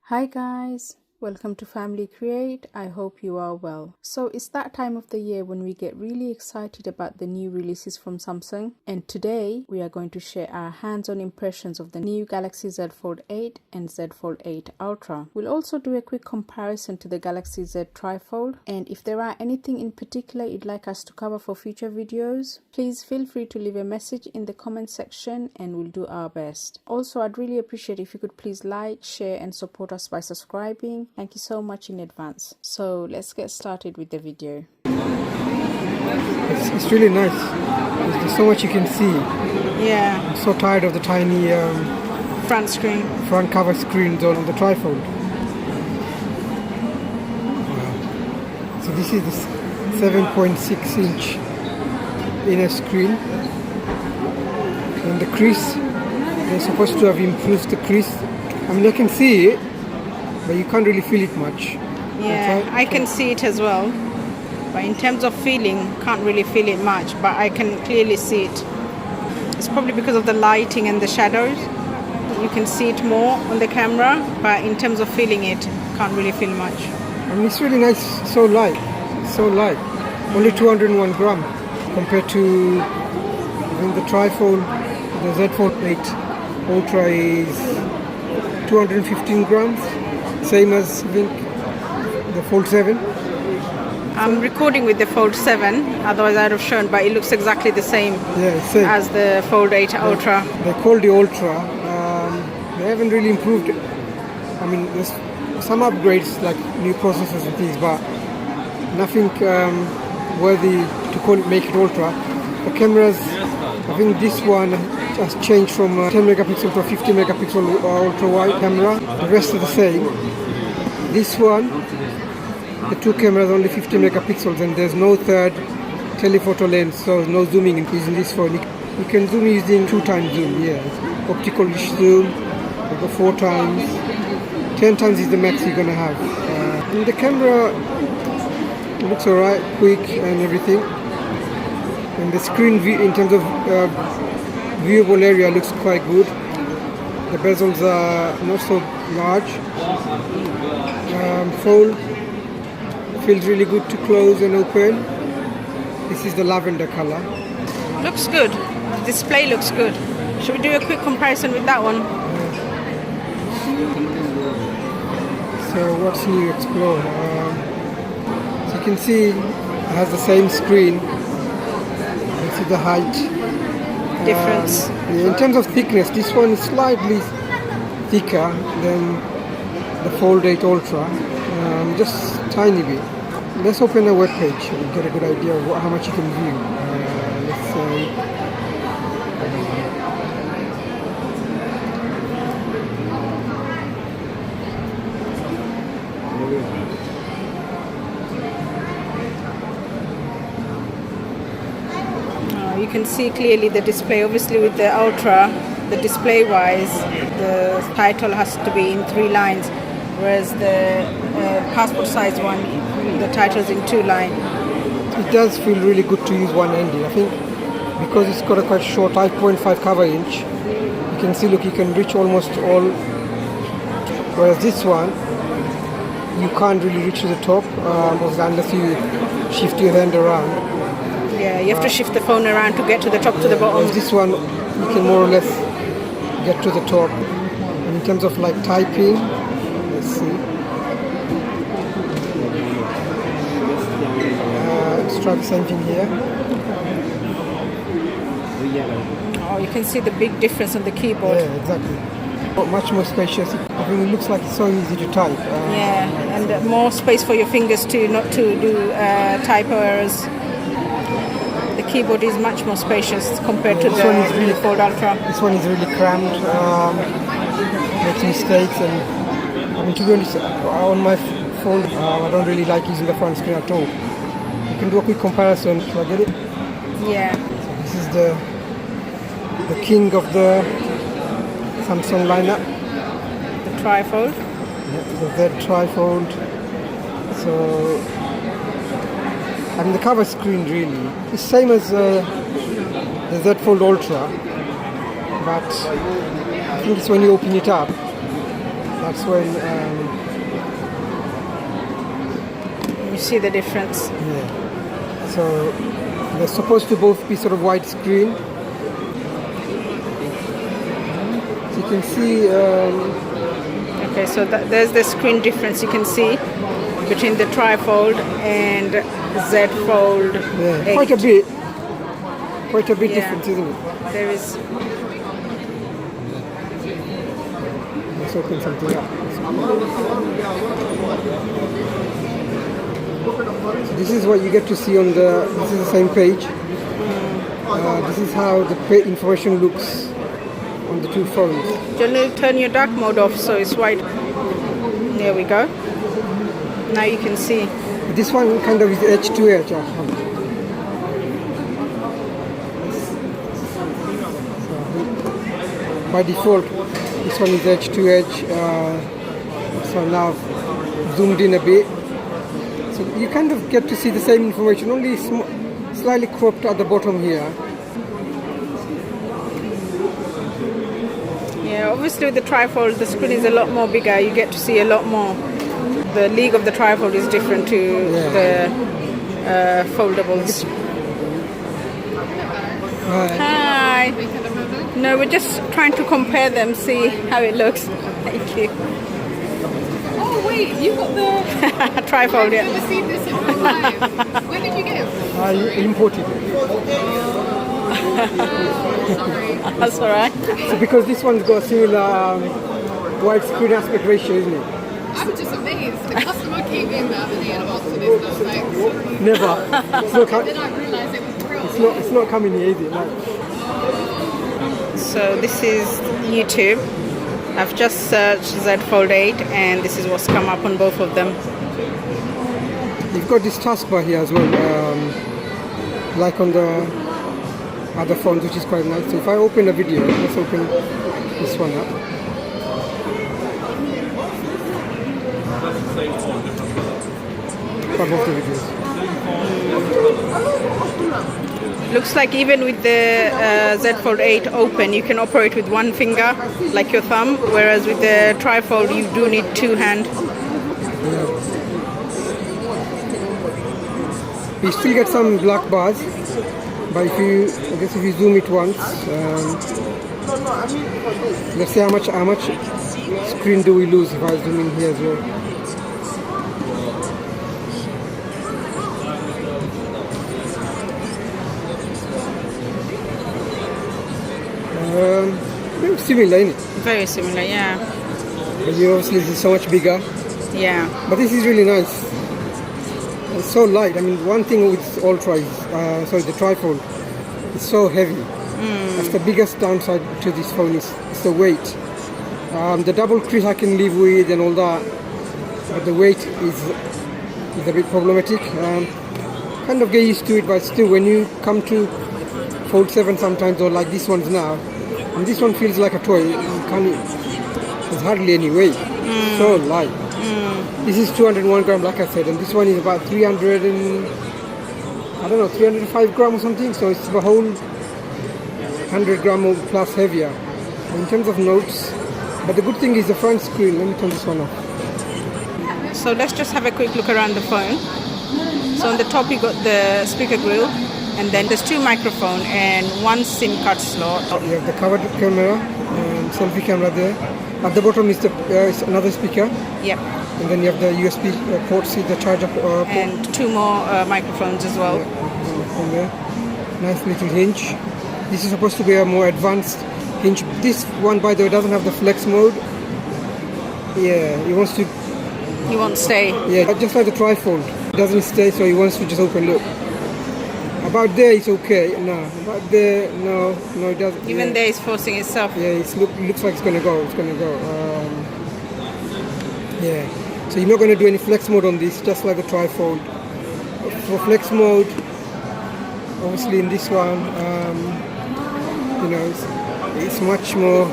Hi guys, welcome to Family Create. I hope you are well. So it's that time of the year when we get really excited about the new releases from Samsung, and today we are going to share our hands-on impressions of the new Galaxy Z Fold 8 and Z Fold 8 Ultra. We'll also do a quick comparison to the Galaxy Z Trifold, and if there are anything in particular you'd like us to cover for future videos, please feel free to leave a message in the comment section and we'll do our best. Also, I'd really appreciate if you could please like, share and support us by subscribing. Thank you so much in advance. So let's get started with the video. It's really nice. There's so much you can see. Yeah. I'm so tired of the tiny front cover screens on the Trifold. Wow. So this is the 7.6 inch inner screen, and the crease, they're supposed to have improved the crease. I mean, I can see it, but you can't really feel it much. Yeah, I can see it as well, but in terms of feeling, can't really feel it much, but I can clearly see it. It's probably because of the lighting and the shadows. You can see it more on the camera, but in terms of feeling it, can't really feel much. I mean, it's really nice, so light, only 201 gram compared to, I think, the Trifold, the Z Fold 8 Ultra is 215 grams, same as, I think, the Fold 7. I'm recording with the Fold 7, otherwise I'd have shown, but it looks exactly the same, as the Fold 8 Ultra. They call the Ultra. They haven't really improved. I mean, there's some upgrades like new processors and things, but nothing worthy to call it, make it Ultra. The cameras, I think this one has changed from 10 megapixel to a 50 megapixel ultra wide camera. The rest are the same. This one, the two cameras only 50 megapixels, and there's no third telephoto lens, so no zooming using this phone. You can zoom using 2x zoom, optical zoom. You go 4 times, 10 times is the max you're gonna have. And the camera looks alright, quick and everything. And the screen view, in terms of viewable area, looks quite good. The bezels are not so large. Fold feels really good to close and open. This is the lavender color. Looks good. The display looks good. Should we do a quick comparison with that one? So what's new? Explore. So you can see it has the same screen. You see the height difference. In terms of thickness, this one is slightly thicker than the Fold 8 Ultra, just tiny bit. Let's open a web page and get a good idea of how much you can view. Let's say. You can see clearly the display. Obviously with the Ultra, the display wise, the title has to be in 3 lines, whereas the passport size one, the title's in 2 lines. It does feel really good to use one-handed. I think because it's got a quite short 5.5 cover inch, you can see, look, you can reach almost all, whereas this one you can't really reach to the top unless you shift your hand around. Yeah, you have to shift the phone around to get to the top, to the bottom. This one, you can more or less get to the top. And in terms of like typing, let's see. Let's try the same thing here. Oh, you can see the big difference on the keyboard. Yeah, exactly. Much more spacious. I think it looks like it's so easy to type. And more space for your fingers to not to do type errors. The keyboard is much more spacious compared to the Fold Ultra. This one is really cramped, makes mistakes, and I mean, to be honest, on my phone, I don't really like using the front screen at all. You can do a quick comparison. So I get it? Yeah. So this is the king of the Samsung lineup. The Trifold. Yeah, the Z Trifold. So. I mean, the cover screen really is same as the Z Fold Ultra, but I think it's when you open it up, That's when you see the difference. yeah. So they're supposed to both be sort of widescreen. So you can see. Okay, so there's the screen difference you can see between the Trifold and Z Fold 8. Quite a bit. Quite a bit different, isn't it? There is. Let's open something up. So this is what you get to see on the. This is the same page. This is how the information looks on the two phones. Do you want to turn your dark mode off so it's white? There we go. Now you can see. This one kind of is edge to edge. So by default, this one is edge to edge. So now zoomed in a bit. So you kind of get to see the same information, only slightly cropped at the bottom here. Yeah, obviously with the Trifold, the screen is a lot more bigger. You get to see a lot more. The league of the Trifold is different to the foldables. Hi. No, we're just trying to compare them, see how it looks. Thank you. Oh wait, you got the Trifold, I've never seen this in real life. When did you get it? I imported it. Sorry. That's all right. So because this one's got a similar widescreen aspect ratio, isn't it? I'm just amazed. The customer came in the other day and asked for this, and I was like, sorry. Never. Then I realized it was real. It's not coming here, is it? No. So this is YouTube. I've just searched Z Fold 8 and this is what's come up on both of them. You've got this taskbar here as well, like on the other phones, which is quite nice. So if I open a video, let's open this one up. For both the videos. Looks like even with the Z Fold 8 open, you can operate with one finger, like your thumb, whereas with the Trifold, you do need two hands. You still get some black bars, but if you zoom it once, let's see how much screen do we lose if I zoom in here as well. Very similar, isn't it? Very similar, yeah. But you obviously this is so much bigger. Yeah. But this is really nice. It's so light. I mean, one thing with Ultra is, the Trifold, it's so heavy. That's the biggest downside to this phone is the weight. The double crease I can live with and all that, but the weight is a bit problematic. Kind of get used to it, but still, when you come to Fold 7 sometimes, or like this one's now, and this one feels like a toy. There's hardly any weight. So light. This is 201 gram, like I said, and this one is about 305 gram or something. So it's the whole 100 gram or plus heavier in terms of notes. But the good thing is the front screen. Let me turn this one off. So let's just have a quick look around the phone. So on the top you got the speaker grill, and then there's two microphones and one SIM card slot. You have the covered camera, selfie camera there. At the bottom is is another speaker. Yep. And then you have the USB port, see the charger port. And two more microphones as well. Yeah, there. Nice little hinge. This is supposed to be a more advanced hinge. This one, by the way, doesn't have the flex mode. Yeah, he wants to. He won't stay. Yeah, just like the Trifold. It doesn't stay, so he wants to just open. Look. About there, it's okay. No, about there, no, it doesn't. Even there, it's forcing itself. Yeah, it looks like it's gonna go. It's gonna go. Yeah. So you're not gonna do any flex mode on this, just like the Trifold. For flex mode, obviously in this one, it's much more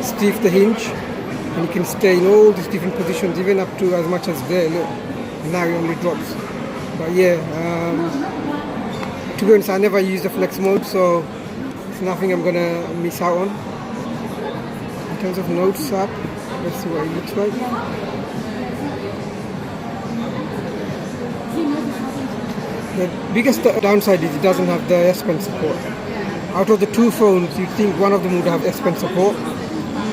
stiff, the hinge, and you can stay in all these different positions, even up to as much as there. Look, and now it only drops. But yeah, to be honest, I never use the flex mode, so it's nothing I'm gonna miss out on. In terms of notes app, Let's see what it looks like. The biggest downside is it doesn't have the S Pen support. Out of the two phones, you'd think one of them would have S Pen support,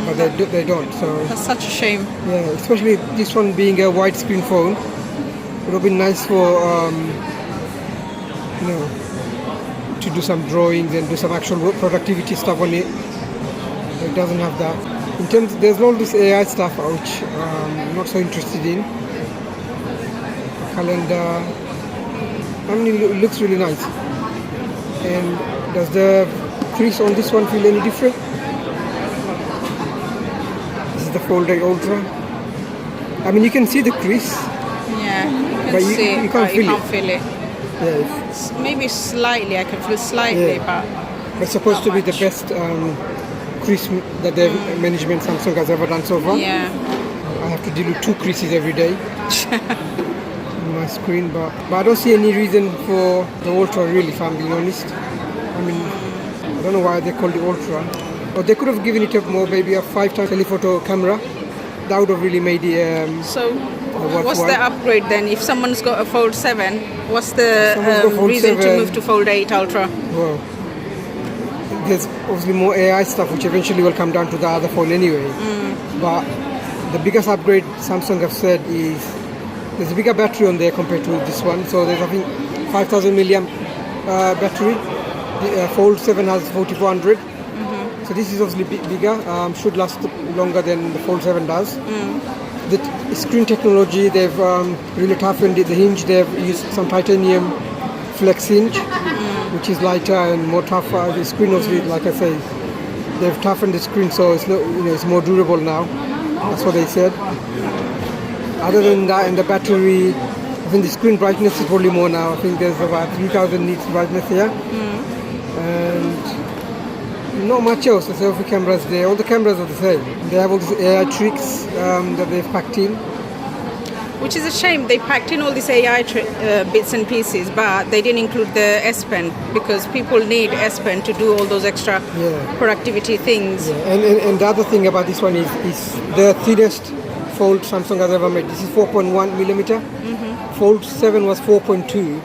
but they don't. So That's such a shame. yeah, especially this one being a widescreen phone, it would have been nice for to do some drawings and do some actual work productivity stuff on it. It doesn't have that. In terms, there's all this AI stuff which I'm not so interested in. Calendar. I mean, it looks really nice. And does the crease on this one feel any different? This is the Fold8 Ultra. I mean, you can see the crease. Yeah, you But can you- see it, you can't but you feel can't feel it. Yeah, Maybe slightly, I can feel slightly, Yeah. but it's supposed not to be the much. best crease that the management Samsung has ever done so far. Yeah. I have to deal with 2 creases every day on my screen, but I don't see any reason for the Ultra really, if I'm being honest. I mean, I don't know why they called it Ultra. Or they could have given it maybe a 5-time telephoto camera. That would have really made it So, worthwhile. what's the upgrade then? If someone's got a Fold 7, what's the Someone's got Fold reason to 7. move to Fold 8 Ultra? Well, there's obviously more AI stuff which eventually will come down to the other phone anyway. But the biggest upgrade Samsung have said is there's a bigger battery on there compared to this one. So there's I think 5,000 milliamp battery. The Fold 7 has 4,400. So this is obviously bigger. Should last longer than the Fold 7 does. The screen technology, they've really toughened it. The hinge, they've used some titanium flex hinge, which is lighter and more tougher. The screen obviously, like I say, they've toughened the screen so it's not, it's more durable now. That's what they said. Other than that, and the battery, I think the screen brightness is probably more now. I think there's about 3,000 nits brightness here. And not much else. The selfie cameras there, all the cameras are the same. They have all these AI tricks that they've packed in. Which is a shame. They packed in all these AI bits and pieces, but they didn't include the S Pen because people need S Pen to do all those extra productivity things. Yeah. And the other thing about this one is the thinnest Fold Samsung has ever made. This is 4.1 millimeter. Fold 7 was 4.2,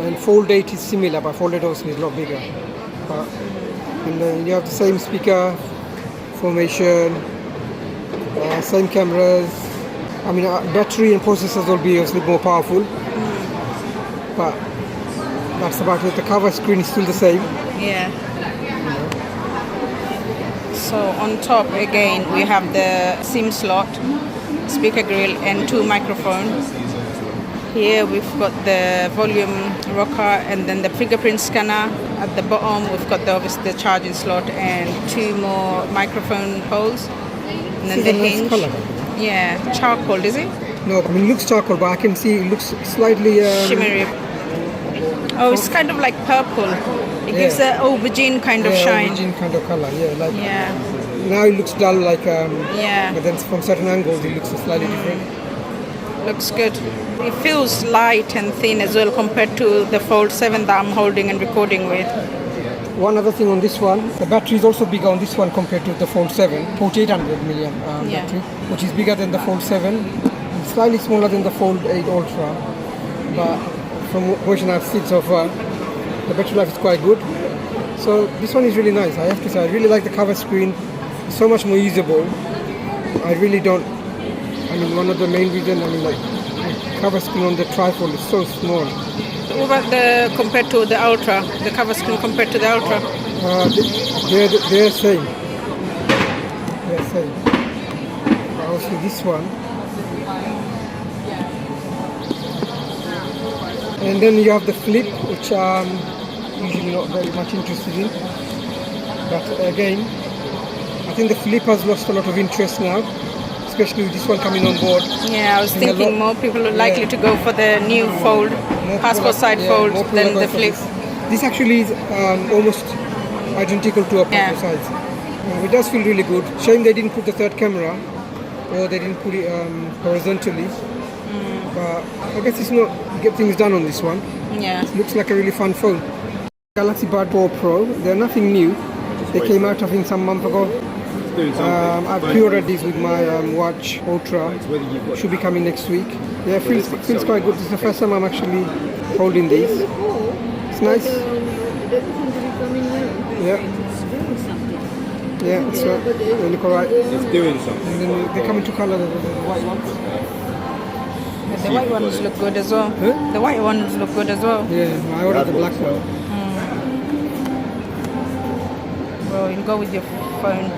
and Fold 8 is similar, but Fold 8 also is a lot bigger. And you have the same speaker formation, same cameras. I mean, battery and processors will be obviously more powerful, but that's about it. The cover screen is still the same. Yeah. So on top again we have the SIM slot, speaker grill and 2 microphones. Here we've got the volume rocker and then the fingerprint scanner. At the bottom we've got obviously the charging slot and 2 more microphone holes. And then This the is a nice hinge. colour. Yeah, charcoal, is it? No, I mean, it looks charcoal, but I can see it looks slightly Shimmery. Oh, it's kind of like purple. It gives an aubergine kind of shine. aubergine kind of color. Yeah, like Yeah, now it looks dull, like yeah. but then from certain angles it looks slightly different. Looks good. It feels light and thin as well compared to the Fold 7 that I'm holding and recording with. One other thing on this one, the battery is also bigger on this one compared to the Fold 7, 4,800 milliamp Yeah. battery, which is bigger than the Fold 7, and slightly smaller than the Fold 8 Ultra. But from what version I've seen so far, the battery life is quite good. So this one is really nice. I have to say, I really like the cover screen. It's so much more usable. I really don't. I mean, one of the main reasons, like the cover screen on the Trifold is so small. What about the compared to the Ultra? The cover screen compared to the Ultra? They're same. They're same. But also this one. And then you have the flip, which I'm usually not very much interested in. But again, I think the flip has lost a lot of interest now, especially with this one coming on board. Yeah, I was And a thinking lot- more people are likely to go for the new Fold, More passport people side are- Fold more people than are going the for flip. This actually is almost identical to a Yeah. passport size. It does feel really good. Shame they didn't put the third camera, or they didn't put it horizontally. But I guess it's not get things done on this one. Yeah. It looks like a really fun phone. Galaxy Buds 4 Pro, they're nothing new. They came out I think some month ago. I've pre-ordered these with my watch Ultra. Should be coming next week. Yeah, it feels quite good. This is the first time I'm actually holding these. It's nice. Yeah. Yeah, that's right. They look alright. It's doing something. And then they come in two colours, the white ones. The white ones look good as well. Huh? The white ones look good as well. Yeah, I ordered the black one. Well, you'll go with your phone.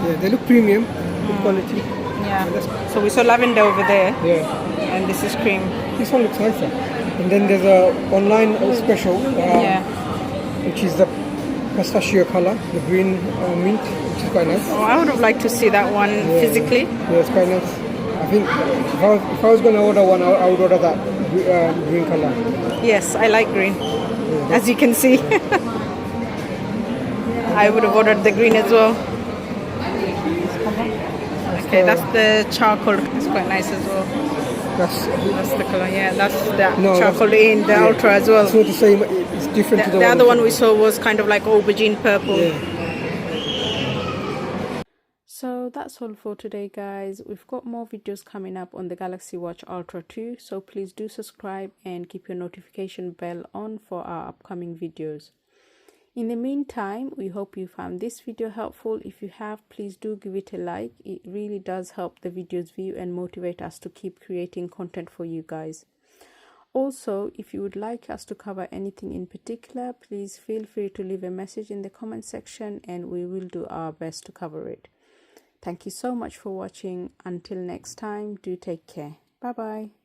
Yeah, they look premium, good quality. Yeah. So we saw lavender over there, Yeah, and this is cream. this one looks nicer. And then there's a online special, which is the pistachio color, the green mint, which is quite nice. Oh, I would have liked to see that one physically. Yeah, it's quite nice. I think if I was going to order one, I would order that green color. Yes, I like green, as you can see. I would have ordered the green as well. Okay, that's the charcoal. It's quite nice as well. That's the color. Yeah, that's the charcoal in the Ultra as well. It's not the same. It's different to The other one we saw was kind of like aubergine purple. Yeah. So that's all for today, guys. We've got more videos coming up on the Galaxy Watch Ultra 2, so please do subscribe and keep your notification bell on for our upcoming videos. In the meantime, we hope you found this video helpful. If you have, please do give it a like. It really does help the video's view and motivate us to keep creating content for you guys. Also, if you would like us to cover anything in particular, please feel free to leave a message in the comment section and we will do our best to cover it. Thank you so much for watching. Until next time, do take care. Bye bye.